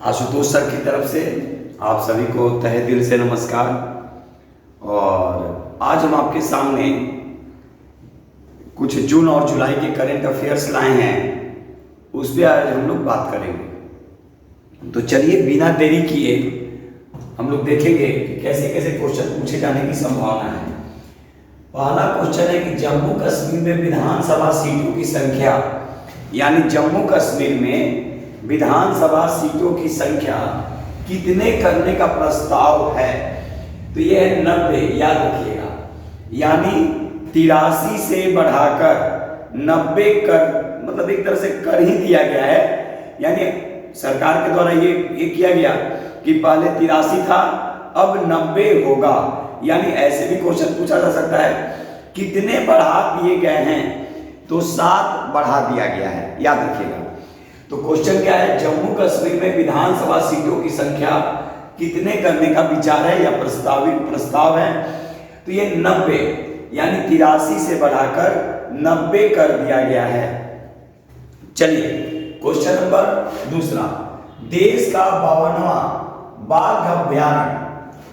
Ashutosh sir की तरफ से आप सभी को तहे दिल से नमस्कार। और आज हम आपके सामने कुछ जून और जुलाई के करंट अफेयर्स लाए हैं, उस पर आज हम लोग बात करेंगे। तो चलिए बिना देरी किए हम लोग देखेंगे कि कैसे कैसे क्वेश्चन पूछे जाने की संभावना है। पहला क्वेश्चन है कि जम्मू कश्मीर में विधानसभा सीटों की संख्या, यानी जम्मू कश्मीर में विधानसभा सीटों की संख्या कितने करने का प्रस्ताव है। तो यह है 90, याद रखिएगा, यानी 83 से बढ़ाकर 90 कर, मतलब एक तरह से कर ही दिया गया है। यानी सरकार के द्वारा ये किया गया कि पहले 83 था, अब 90 होगा। यानी ऐसे भी क्वेश्चन पूछा जा सकता है कितने बढ़ा दिए गए हैं, तो 7 बढ़ा दिया गया है, याद रखिएगा। तो क्वेश्चन क्या है, जम्मू कश्मीर में विधानसभा सीटों की संख्या कितने करने का विचार है या प्रस्ताव है। तो ये 90, यानी 83 से बढ़ाकर 90 कर दिया गया है। चलिए क्वेश्चन नंबर दूसरा, देश का 52वां बाघ अभ्यारण्य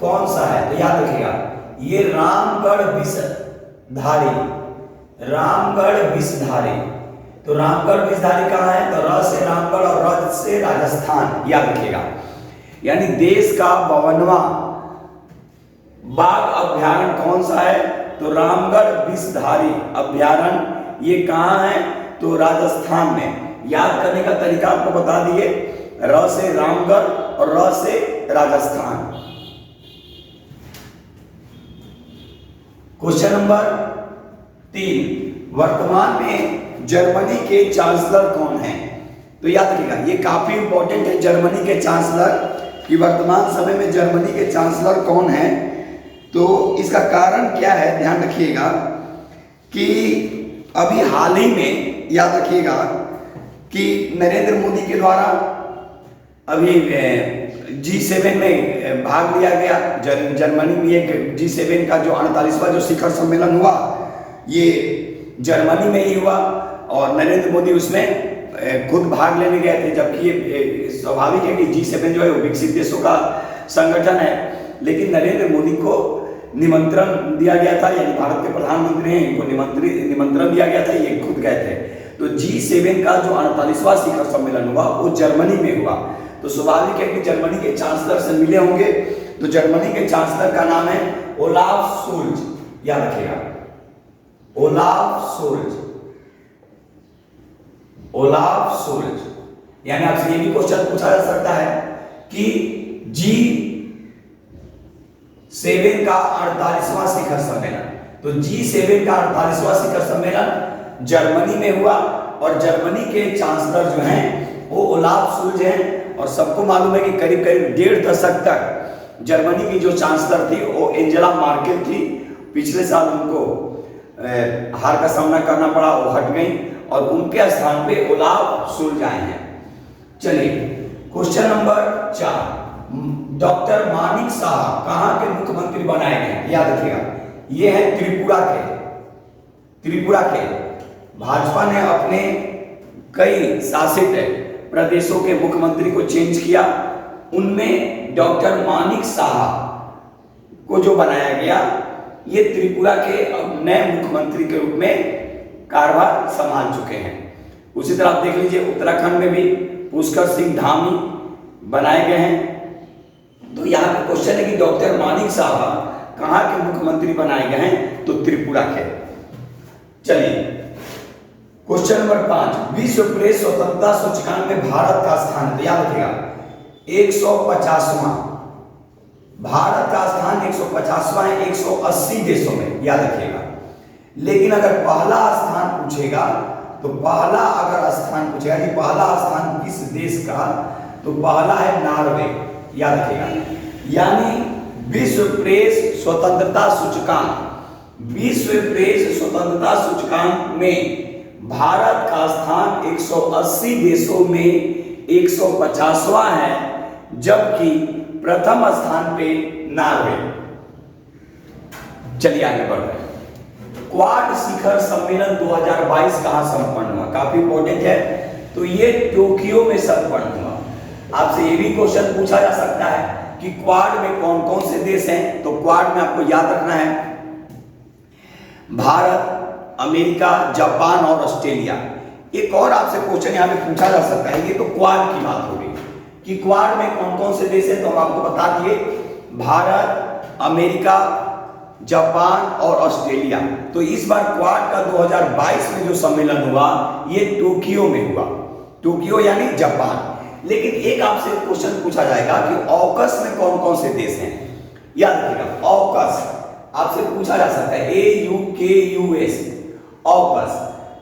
कौन सा है। तो याद रखिएगा, ये रामगढ़ विषधारी। तो रामगढ़ विषधारी कहाँ है, तो र से रामगढ़ और र से राजस्थान, याद रखिएगा। यानी देश का 52वां बाघ अभ्यारण्य कौन सा है, तो रामगढ़ विषधारी अभ्यारण्य। ये कहाँ है, तो राजस्थान में। याद करने का तरीका आपको बता दिए, र से रामगढ़ और र से राजस्थान। क्वेश्चन नंबर 3, वर्तमान में जर्मनी के चांसलर कौन हैं। तो याद रखिएगा, ये काफी इंपॉर्टेंट है, जर्मनी के चांसलर कि वर्तमान समय में जर्मनी के चांसलर कौन हैं। तो इसका कारण क्या है, ध्यान रखिएगा कि अभी हाल ही में, याद रखिएगा कि नरेंद्र मोदी के द्वारा अभी G7 में भाग लिया गया। जर्मनी में एक G7 का जो 48वां जो शिखर सम्मेलन हुआ, ये जर्मनी में ही हुआ और नरेंद्र मोदी उसमें खुद भाग लेने गए थे। जबकि ये स्वाभाविक है कि G7 जो है वो विकसित देशों का संगठन है, लेकिन नरेंद्र मोदी को निमंत्रण दिया गया था, यानी भारत के प्रधानमंत्री हैं, इनको निमंत्रण दिया गया था, ये खुद गए थे। तो G7 का जो 48वां शिखर सम्मेलन हुआ वो जर्मनी में हुआ। तो स्वाभाविक है कि जर्मनी के चांसलर से मिले होंगे। तो जर्मनी के चांसलर का नाम है ओलाफ शोल्ज, याद रखिएगा, ओलाफ शोल्ज। यानी आपसे ये भी क्वेश्चन पूछा जा सकता है कि G7 का 48वां शिखर सम्मेलन, तो G7 का 48वां शिखर सम्मेलन जर्मनी में हुआ और जर्मनी के चांसलर जो हैं वो ओलाफ शोल्ज हैं। और सबको मालूम है कि करीब करीब 1.5 दशक तक जर्मनी की जो चांसलर थी वो एंजेला मार्केल थी। पिछले साल उनको हार का सामना करना पड़ा, वो हट गई और उनके स्थान पे ओलाफ शोल्ज आए हैं। चलिए question number 4, doctor Manik Saha कहाँ के मुख्यमंत्री बनाए गए। याद रखिएगा, ये है त्रिपुरा के। भाजपा ने अपने कई शासित प्रदेशों के मुख्यमंत्री को चेंज किया, उनमें डॉक्टर मानिक साहा को जो बनाया गया, ये त्रिपुरा के नए मुख्यमंत्री के रूप में कार्यभार संभाल चुके हैं। उसी तरह आप देख लीजिए, उत्तराखंड में भी पुष्कर सिंह धामी बनाए गए हैं। तो यहाँ पे क्वेश्चन है कि डॉक्टर मानिक साहा कहाँ के मुख्यमंत्री बनाए गए हैं, तो त्रिपुरा के। चलिए क्वेश्चन नंबर 5, विश्व प्रेस स्वतंत्रता सूचकांक में भारत का स्थान। तो याद रखिएगा 150वां, भारत का स्थान 150वां है 180 देशों में, याद रखिएगा। लेकिन अगर पहला स्थान पूछेगा, तो पहला स्थान किस देश का, तो पहला है नॉर्वे, याद रखिएगा। यानी विश्व प्रेस स्वतंत्रता सूचकांक में भारत का स्थान 180 देशों में 150वां है, जबकि प्रथम स्थान पे नॉर्वे। चलिए आगे बढ़ रहे हैं। क्वाड शिखर सम्मेलन 2022 कहां संपन्न हुआ, काफी इंपॉर्टेंट है। तो ये टोक्यो में संपन्न हुआ। आपसे ये भी क्वेश्चन पूछा जा सकता है कि क्वाड में कौन कौन से देश हैं। तो क्वाड में आपको याद रखना है भारत, अमेरिका, जापान और ऑस्ट्रेलिया। एक और आपसे क्वेश्चन यहाँ पे पूछा जा सकता है, ये तो क्वाड की बात हो गई कि क्वाड में कौन कौन से देश हैं। तो हम आपको बता दिए भारत, अमेरिका, जापान और ऑस्ट्रेलिया। तो इस बार क्वाड का 2022 में जो सम्मेलन हुआ ये टोक्यो में हुआ, टोक्यो यानी जापान। लेकिन एक आपसे क्वेश्चन पूछा जाएगा कि ऑकस में कौन कौन से देश हैं। याद रखिएगा ऑकस आपसे पूछा जा सकता है, AUKUS ऑकस।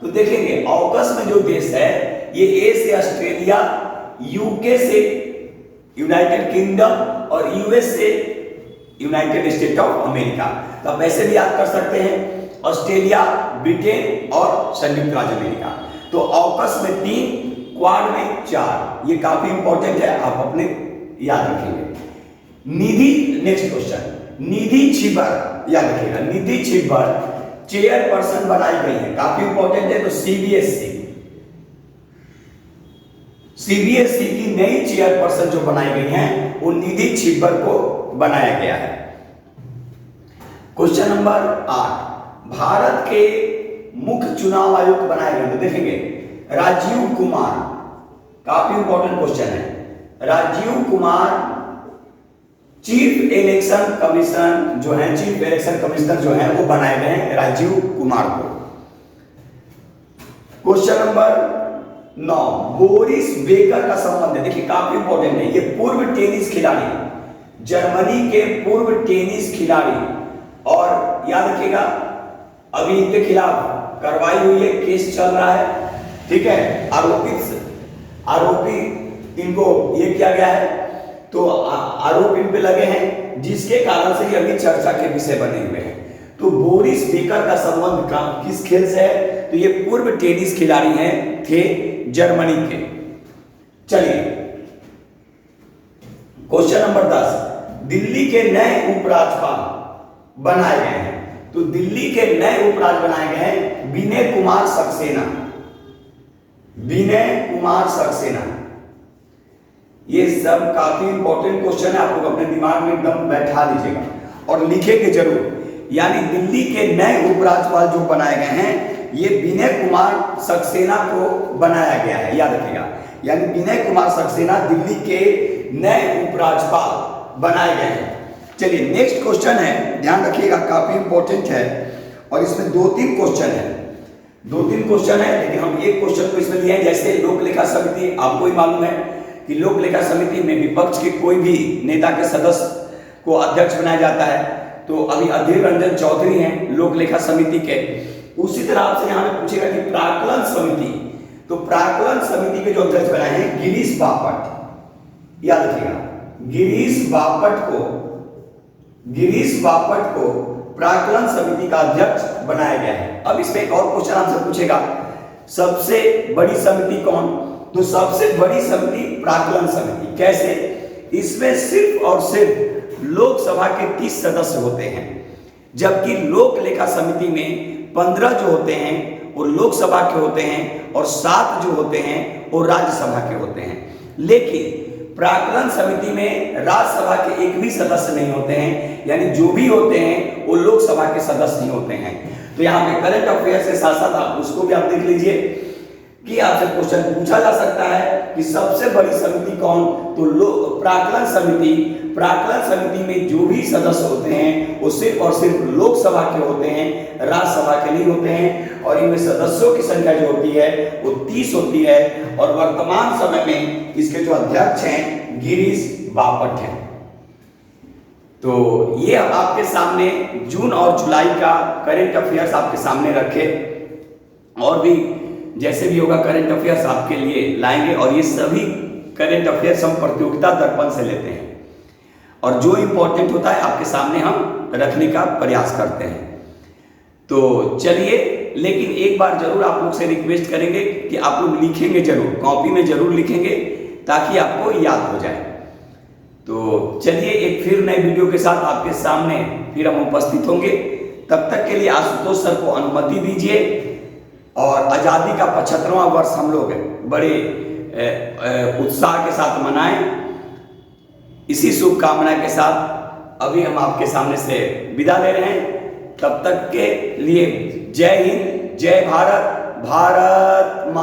तो देखेंगे ऑकस में जो देश है ये ए से ऑस्ट्रेलिया, यूके से यूनाइटेड किंगडम और यूएस से यूनाइटेड स्टेट ऑफ अमेरिका। तो आप ऐसे भी याद कर सकते हैं ऑस्ट्रेलिया, ब्रिटेन और संयुक्त राज्य अमेरिका। तो ऑकस में 3, क्वाड में 4। ये काफी इंपॉर्टेंट है, आप अपने याद रखेंगे। निधि, नेक्स्ट क्वेश्चन, निधि छिब्बर याद रखिएगा, निधि छिब्बर चेयरपर्सन बनाई गई है, काफी इंपॉर्टेंट है। तो सीबीएसई की नई चेयरपर्सन जो बनाई गई हैं वो निधि छिब्बर को बनाया गया है। क्वेश्चन नंबर 8, भारत के मुख्य चुनाव आयुक्त बनाए गए। तो देखेंगे राजीव कुमार, काफी इंपॉर्टेंट क्वेश्चन है। Rajiv Kumar chief election commission जो है, चीफ इलेक्शन कमिश्नर जो है वो बनाए गए हैं राजीव कुमार को। क्वेश्चन नंबर 9, बोरिस बेकर का संबंध है। देखिए काफी इंपॉर्टेंट है, ये पूर्व टेनिस खिलाड़ी, जर्मनी के पूर्व टेनिस खिलाड़ी। और याद रखिएगा अभी इनके खिलाफ कार्रवाई हुई है, केस चल रहा है, ठीक है। आरोपी इनको ये किया गया है, तो आरोप इन पे लगे हैं जिसके कारण से ये अभी चर्चा के विषय बने हुए हैं। तो बोरिस बेकर का संबंध किस खेल से है? तो ये पूर्व टेनिस खिलाड़ी हैं, थे जर्मनी के। चलिए क्वेश्चन नंबर 10, दिल्ली के नए उपराज्यपाल बनाए गए हैं। तो दिल्ली के नए उपराज्यपाल बनाए गए हैं विनय कुमार सक्सेना, विनय कुमार सक्सेना। ये सब काफी इंपॉर्टेंट क्वेश्चन है, आप लोग अपने दिमाग में एकदम बैठा लीजिएगा और लिखेंगे जरूर। यानी दिल्ली के नए उपराज्यपाल जो बनाए गए हैं ये विनय कुमार सक्सेना को बनाया गया है, याद रखिएगा। यानी विनय कुमार सक्सेना दिल्ली के नए उपराज्यपाल बनाए गए हैं। चलिए नेक्स्ट क्वेश्चन है, ध्यान रखिएगा काफी इंपॉर्टेंट है और इसमें 2-3 क्वेश्चन है, 2-3 क्वेश्चन है। लेकिन हम एक क्वेश्चन को इसमें लिए हैं, जैसे लोक लेखा समिति, आपको ही मालूम है कि लोक लेखा समिति में विपक्ष के कोई भी नेता के सदस्य को अध्यक्ष बनाया जाता है। तो अभी अधीर रंजन चौधरी हैं लोक लेखा समिति के। उसी तरह आपसे यहाँ पे पूछेगा कि प्राक्कलन समिति, तो प्राक्कलन समिति के जो अध्यक्ष बनाए हैं गिरीश बापट, याद रखिएगा गिरीश बापट को प्राक्कलन समिति का अध्यक्ष बनाया गया है। अब इसमें एक और क्वेश्चन आपसे पूछेगा, सबसे बड़ी समिति कौन? तो सबसे बड़ी समिति प्राक्कलन समिति। कैसे? इसमें सिर्फ और सिर्फ लोकसभा के 30 सदस्य होते हैं, जबकि लोक लेखा समिति में 15 जो होते हैं वो लोकसभा के होते हैं और 7 जो होते हैं वो राज्यसभा के होते हैं। लेकिन प्राक्कलन समिति में राज्यसभा के एक भी सदस्य नहीं होते हैं, यानी जो भी होते हैं वो लोकसभा के सदस्य नहीं होते हैं। तो यहाँ पे करंट अफेयर के साथ साथ आप उसको भी आप देख लीजिए कि आपसे क्वेश्चन पूछा जा सकता है कि सबसे बड़ी समिति कौन? तो प्राक्कलन समिति में जो भी सदस्य होते हैं वो सिर्फ और सिर्फ लोकसभा के होते हैं, राज्यसभा के नहीं होते हैं। और इनमें सदस्यों की संख्या जो होती है वो 30 होती है और वर्तमान समय में इसके जो अध्यक्ष हैं गिरीश बापट हैं। तो ये आपके सामने जून और जुलाई का करंट अफेयर्स आपके सामने रखे, और भी जैसे भी होगा करंट अफेयर्स आपके लिए लाएंगे। और ये सभी करंट अफेयर्स हम प्रतियोगिता दर्पण से लेते हैं और जो इंपॉर्टेंट होता है आपके सामने हम रखने का प्रयास करते हैं। तो चलिए, लेकिन एक बार जरूर आप लोग से रिक्वेस्ट करेंगे कि आप लोग लिखेंगे जरूर, कॉपी में जरूर लिखेंगे ताकि आपको याद हो जाए। तो चलिए एक फिर नए वीडियो के साथ आपके सामने फिर हम उपस्थित होंगे। तब तक के लिए आशुतोष सर को अनुमति दीजिए। और आज़ादी का 75वां वर्ष हम लोग बड़े उत्साह के साथ मनाएं। इसी शुभकामना के साथ अभी हम आपके सामने से विदा ले रहे हैं। तब तक के लिए जय हिंद, जय भारत, भारत